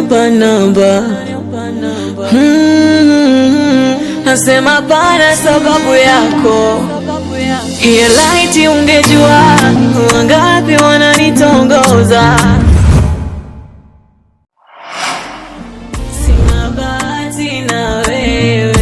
unanipa namba. Nasema pana sababu yako. Hiyo light ungejua wangapi wananitongoza. Sina bahati na wewe.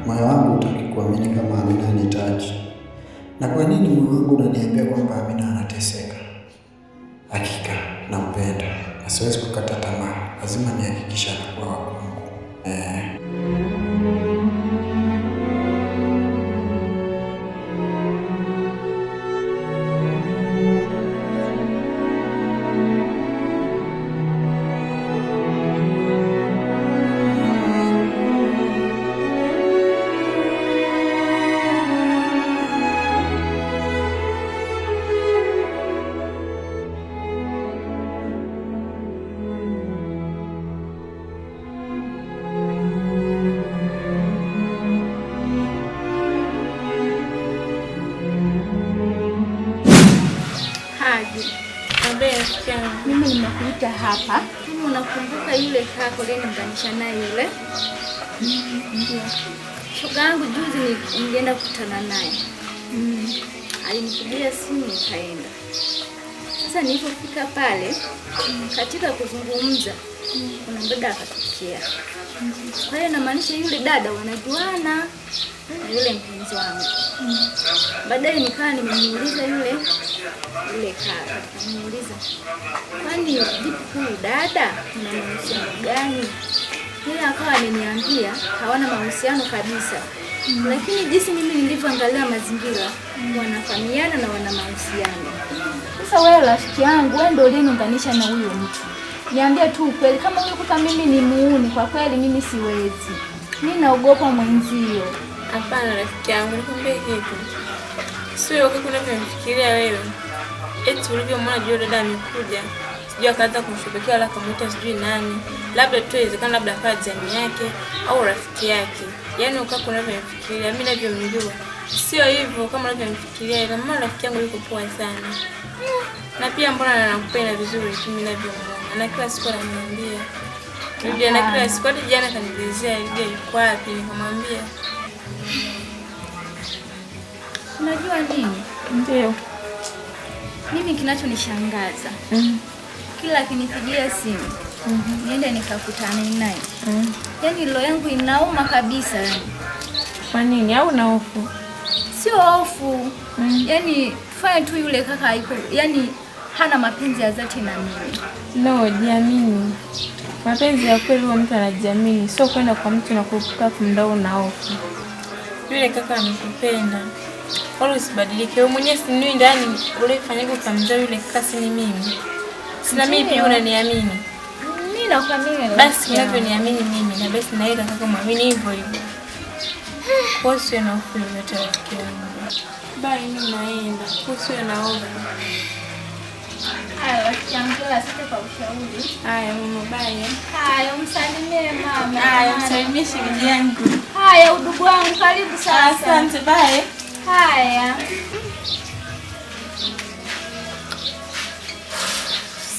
Moyo wangu hutaki kuamini kama Amina anihitaji. Na kwa nini moyo wangu unaniambia kwamba Amina anateseka? Hakika nampenda na siwezi kukata tamaa. Lazima nihakikishe anakuwa wa kwangu. Mimi nimekuita hapa. Mimi unakumbuka yule kaka uliyeniunganisha naye yule? Ndio. Shoga yangu juzi nilienda kukutana naye. Alinipigia simu nikaenda. Sasa nilipofika pale katika kuzungumza kuna dada akatokea. Kwa hiyo inamaanisha yule dada wanajuana na yule mpenzi wangu. Baadaye nikaa nimemuuliza yule kaka, nimemuuliza kwani vipi huyu dada na mahusiano gani? Yeye akawa ananiambia hawana mahusiano kabisa. Lakini jinsi mimi nilivyoangalia mazingira wanafahamiana na wana mahusiano. Sasa wewe rafiki yangu, wewe ndio uliniunganisha na huyo mtu. Niambie tu ukweli, kama ulikuta mimi ni muuni, kwa kweli mimi siwezi. Mimi naogopa mwenzio. Hapana rafiki yangu, nikwambie kitu. Sio uko kuna unavyofikiria wewe. Eti ulivyomwona juu dada amekuja, sijui akaanza kumshubikia wala kumuita sijui nani. Labda tu inawezekana labda kwa jamii yake au rafiki yake. Yaani uko kuna unavyofikiria, mimi ninavyomjua. Sio hivyo kama unavyomfikiria, ila mama rafiki yangu yuko poa sana. Na pia mbona anakupenda vizuri tu mimi ninavyomwona. Na kila siku ananiambia. Ndio na kila siku hadi jana kanielezea ndio yuko wapi, nikamwambia. Unajua nini? Ndio. Mimi kinachonishangaza. Kila akinipigia simu, niende nikakutane naye. Yaani roho yangu inauma kabisa yani. Kwa nini? Au na hofu? Sio hofu. Yaani fanya tu yule kaka haiko. Yaani hana mapenzi ya dhati na mimi. No, jiamini. Mapenzi ya kweli huwa mtu anajiamini, sio kwenda kwa mtu na kukaa kumdao na hofu. Yule kaka anakupenda. Wala usibadilike. Wewe mwenyewe si nini ndani ulifanyika ukamzaa yule kaka si ni mimi. Sina mimi pia unaniamini. Mimi nakuamini. Basi unavyoniamini mimi na basi na yeye kaka muamini hivyo hivyo. Kwa sio na hofu yote rafiki yangu. Bye, mimi naenda. Kwa sio na hofu. Haya, wakiangela sasa kwa ushauri. Haya, mama bye. Haya, umsalimie mama. Haya, msalimie shemeji yangu. Haya, udugu wangu karibu sasa. Asante, bye. Haya.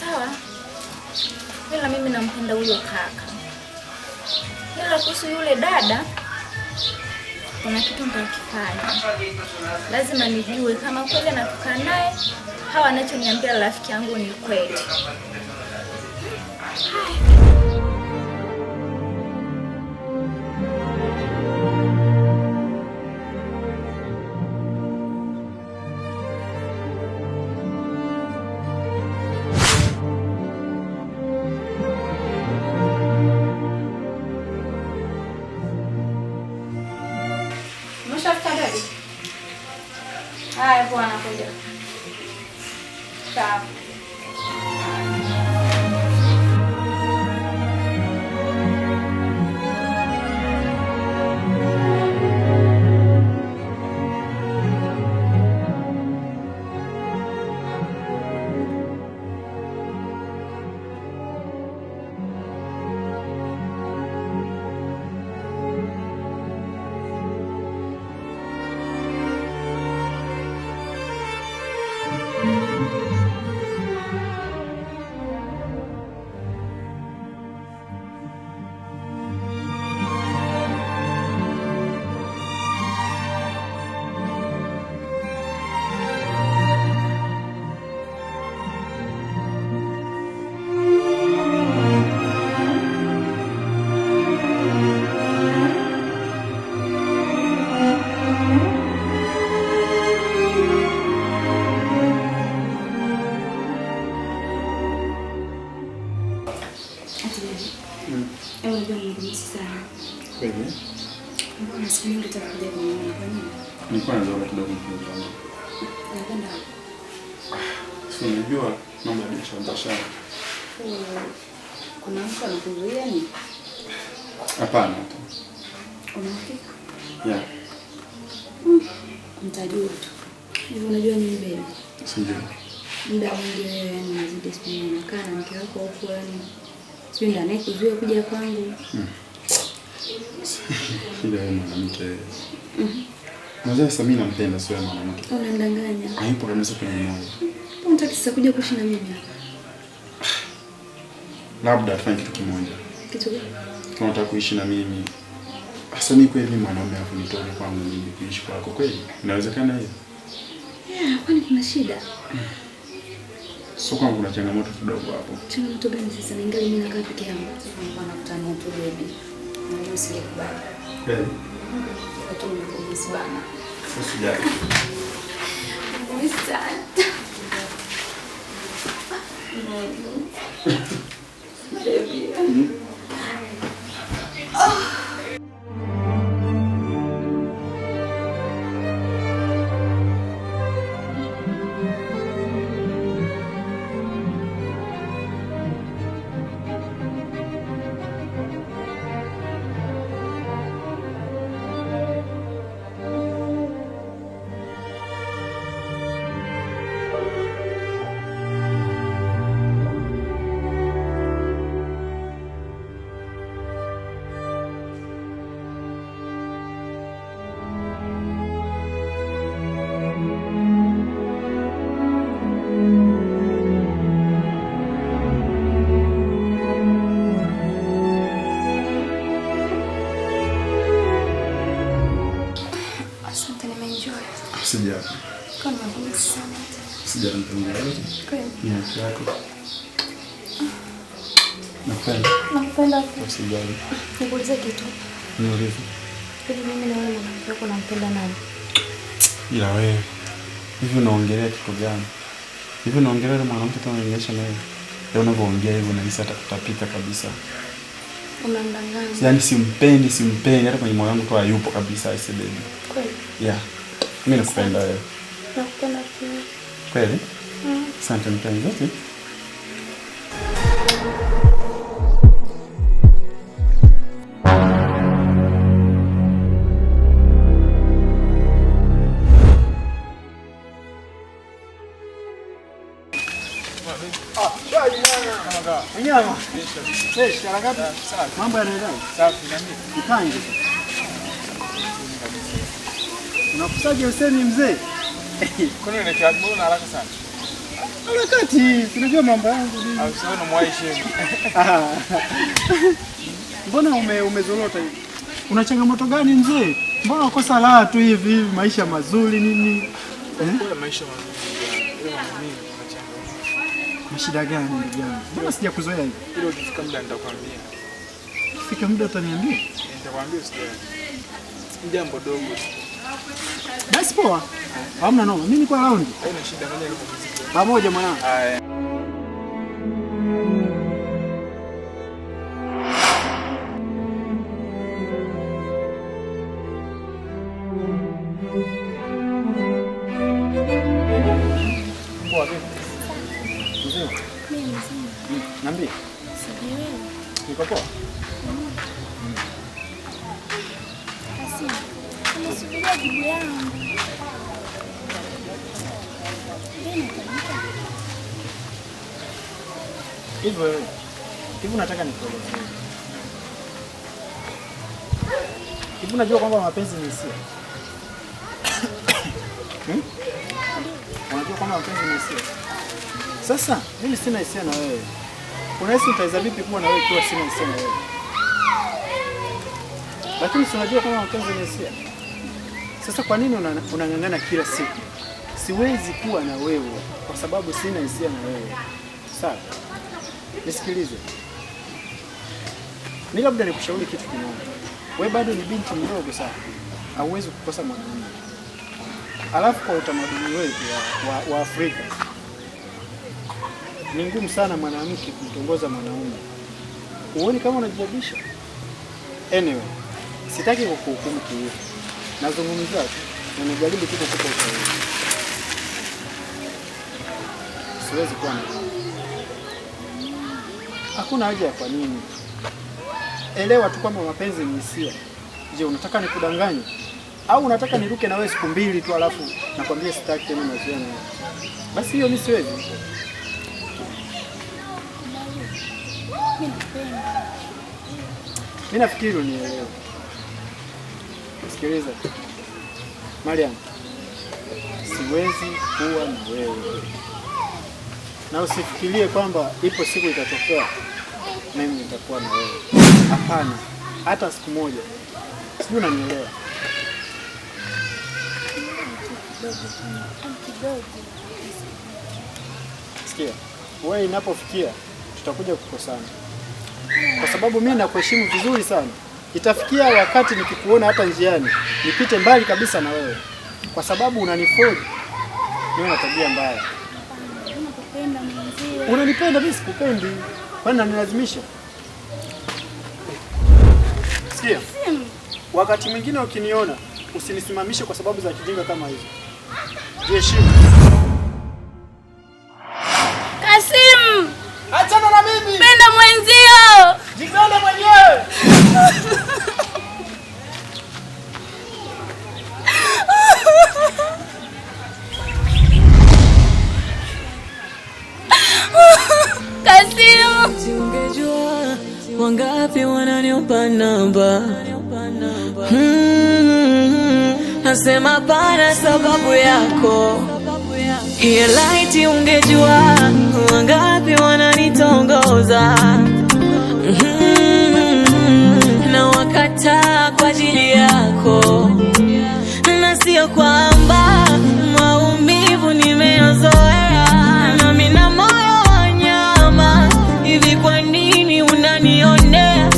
Sawa. Ila mimi nampenda huyo kaka. Ila kuhusu yule dada kuna kitu nitakifanya. Lazima nijue kama kweli anatoka naye hawa anachoniambia rafiki yangu ni kweli. Haya bwana, kuja. Sawa. Mbona siku nyingi utakuja kuniona kwa nini? Nilikuwa nazoea kidogo mpenzi wangu. Napenda. Si unajua mambo ya biashara. Kuna mtu anakuzuia ni? Hapana. Unahakika? Yeah. Mtajua tu. Hivi unajua nini baby? Sijui. Muda mwingi wewe yani unazidi siku unakaa na mke wako huko yani. Sio ndio anayekuzuia kuja kwangu. Shida ya mwanamke. Mwanzo sasa mimi nampenda sio mwanamke. Unandanganya. Haipo kabisa kwenye moyo. Unataka sasa kuja kuishi na mimi? Labda tufanye kitu kimoja. Kitu gani? Tunataka kuishi na mimi. Sasa ni kweli mwanaume afu nitoke kwangu mimi kuishi kwako kweli? Inawezekana hiyo? Yeah, kwani kuna shida? Sio kama kuna changamoto kidogo hapo. Changamoto gani sasa? Ningali mimi nakaa peke yangu. Sasa nakutana tu baby. Na usikubali. Kweli? Watu wanakuhisi bana. Usijali. Baby. Sijali. Kwa nini sana? Sijali mpenzi. Kweli? Ni haki yako. Napenda. Napenda. Usijali. Nikuulize kitu. Niulize. Hivi mimi na wewe mwanamke wako nampenda nani? Ila wewe. Hivi unaongelea kitu gani? Hivi unaongelea mwanamke kama unanyesha na wewe? Leo unavyoongea hivyo unahisi atakutapika kabisa. Unandanganya. Yaani simpendi hata kwenye moyo wangu tu hayupo kabisa aise baby. Kweli? Yeah. Mimi nakupenda wewe. Nakupenda pia. Kweli? Asante mpenzi. Okay. Mambo yanaenda safi na mimi. Ipange. Unakusaje Hussein mzee? Kwani unaelekea mbona haraka sana? Harakati, unajua mambo yangu nini? Au sio unamwaishi? Mbona umezorota hivi? Una changamoto gani mzee? Mbona ukosa raha tu hivi maisha mazuri nini? Kwa maisha mazuri. Ile mambo mengi unachangamka. Mashida gani ndugu yangu? Mbona sijakuzoea hivi? Ile ukifika muda nitakwambia. Ukifika muda utaniambia? Nitakwambia usijali. Jambo dogo. Basi poa. Hamna noma. Mimi niko around. Haina shida moja nikupumzike. Pamoja mwanangu. Haya. Poa vipi? Mzee. Mimi mzima. Niambie. Sijui. Niko poa. Basi. Nasubiria jibu yangu. Hivi unataka nikueleze. Hivi unajua kwamba mapenzi ni hisia? Unajua kwamba mapenzi ni hisia? Sasa, mimi sina hisia na wewe. Unahisi utaweza vipi kuwa na wewe ikiwa sina hisia na wewe? Lakini si unajua kwamba mapenzi ni hisia? Sasa kwa nini unang'ang'ana kila siku? Siwezi kuwa na wewe kwa sababu sina hisia na wewe. Sawa? Nisikilize. Mimi labda nikushauri kitu kimoja. Wewe bado ni binti mdogo sana. Hauwezi kukosa mwanamume. Alafu kwa utamaduni wetu wa Afrika ni ngumu sana mwanamke kumtongoza mwanaume. Uone kama unajibabisha. Anyway, sitaki kukuhukumu kihivi. Nazungumza tu na najaribu tu kukupa ushauri. Siwezi kuwa na hakuna haja ya kwa nini. Elewa tu kwamba mapenzi ni hisia. Je, unataka nikudanganye? Au unataka niruke na wewe siku 2 tu alafu nakwambia sitaki tena mazoea na wewe? Basi hiyo mimi siwezi. Mimi nafikiri unielewe. Sikiliza. Mariam, siwezi kuwa na wewe. Na usifikirie kwamba ipo siku itatokea mimi nitakuwa na wewe. Hapana, hata siku moja. Sijui unanielewa. Sikia, wewe inapofikia tutakuja kukosana. Kwa sababu mimi nakuheshimu vizuri sana. Itafikia wakati nikikuona hata njiani, nipite mbali kabisa na wewe. Kwa sababu unanifoji. Wewe una tabia mbaya. Nakupenda mwenzio. Unanipenda mimi sikupendi. Kwani unanilazimisha? Sikia. Wakati mwingine ukiniona, usinisimamishe kwa sababu za kijinga kama hizo. Jiheshimu. Kasim! Achana na mimi. Penda mwenzio. Jipende mwenyewe. Kasim! Ungejua wangapi wananiomba namba. Nasema pana sababu yako. Hiyo laiti ungejua wangapi wananitongoza. Na wakataa kwa ajili yako. Na sio kwamba maumivu nimeyazoea. Na mimi na moyo wa nyama. Hivi kwa nini unanionea?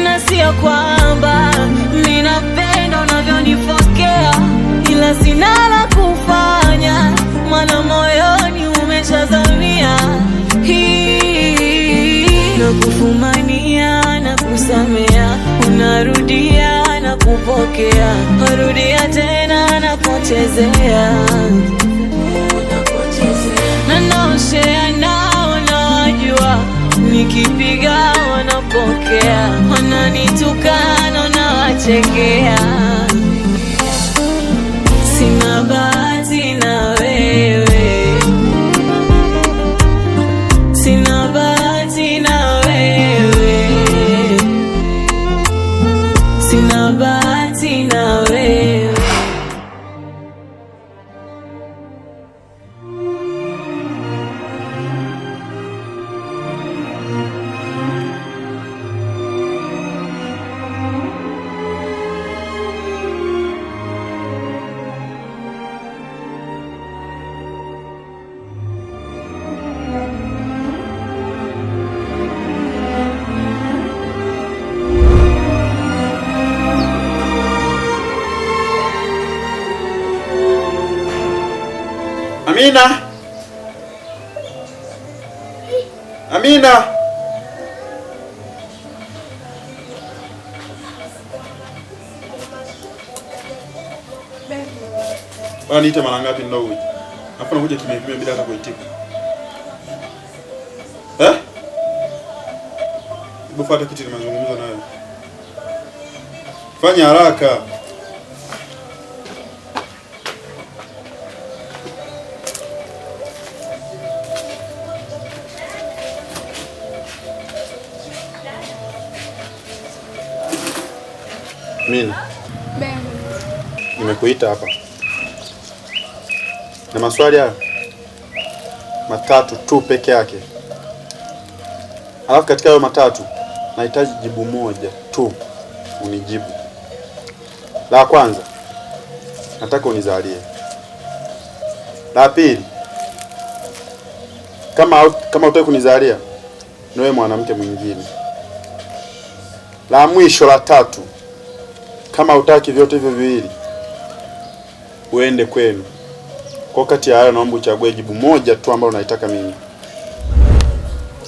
Na sio kwamba ninapenda unavyonifokea, ila sina la kufanya, maana moyoni umeshazamia. Na kufumania na kusamea, unarudia na kupokea, warudia tena na kuchezea. Na naoshea nao nawajua, nikipiga wanapokea, wananitukana na wachekea. Sina bahati na wewe, sina bahati na wewe, sina bahati na wewe. Amina! Amina! Niite mara ngapi ndio uje? Hapo nakuja kimya bila hata kuitika. Hebu fuata kiti na mazungumzo nayo. Fanya haraka. Amina. Nimekuita hapa na maswali haya matatu tu peke yake. Alafu katika hayo matatu nahitaji jibu moja tu unijibu. La kwanza, nataka unizalie. La pili, kama hutaki kunizalia, niwe mwanamke mwingine. La mwisho, la tatu, kama hutaki vyote hivyo viwili, uende kwenu. Kwa kati ya hayo naomba uchague jibu moja tu ambalo unaitaka mimi.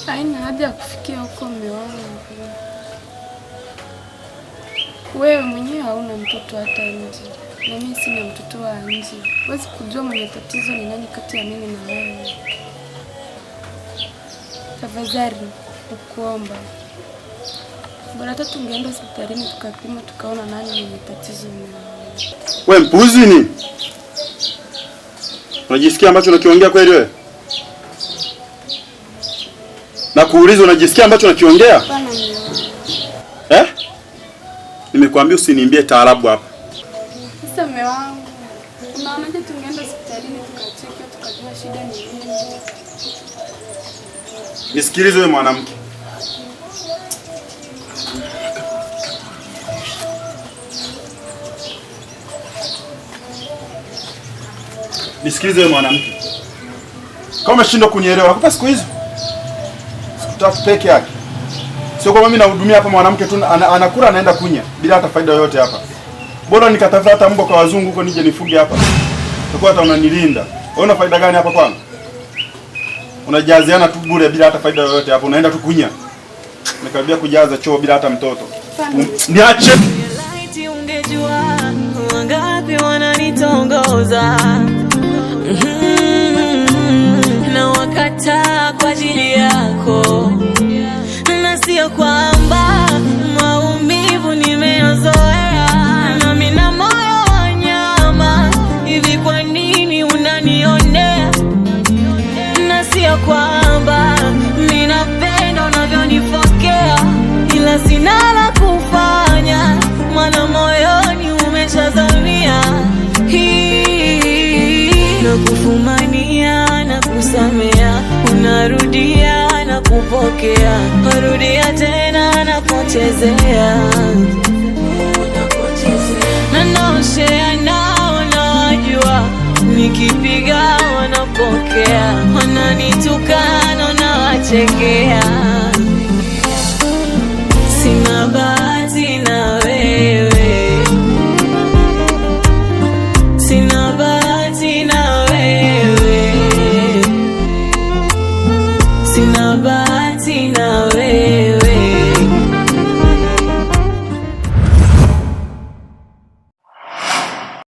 Haina haja ya kufikia huko mume wangu. Wewe mwenyewe hauna mtoto hata nje, na mimi sina mtoto wa nje. Huwezi kujua mwenye tatizo ni nani kati ya mimi na wewe. Tafadhali nakuomba, bora hata tungeenda hospitalini tukapima tukaona nani mwenye tatizo ni nani. Wewe mpuzi ni? Unajisikia ambacho unakiongea kweli wewe? Na kuuliza unajisikia ambacho unakiongea? Hapana mimi. Nimekuambia usiniimbie taarabu hapa. Sasa mume wangu, unaonaje tungeenda hospitalini tukacheki tukajua shida ni nini? Nisikilize wewe mwanamke. Nisikilize wewe mwanamke. Kama umeshindwa kunielewa, nakupa siku hizo. Sikutaki peke yake. Sio kwa mimi nahudumia hapa mwanamke tu anakula anaenda kunya bila hata faida yoyote hapa. Bora nikatafuta hata mbwa kwa wazungu huko nije nifuge hapa. Utakuwa hata unanilinda. Wewe una faida gani hapa kwangu? Unajaziana tu bure bila hata faida yoyote hapa. Unaenda tu kunya. Nikaribia kujaza choo bila hata mtoto. Niache. Laiti ungejua wangapi wananitongoza. Na wakata kwa ajili yako. Na sio kwamba maumivu nimeyazoea, na mimi na moyo wa nyama. Hivi kwa nini unanionea? Na sio kwamba ninapenda unavyonifokea, ila sina la kufanya, maana moyoni umeshazamia. Nakufumania na kusamea, unarudia na kupokea, warudia tena na kuchezea. Na naoshea nao nawajua, nikipiga wanapokea, wananitukana na wachekea.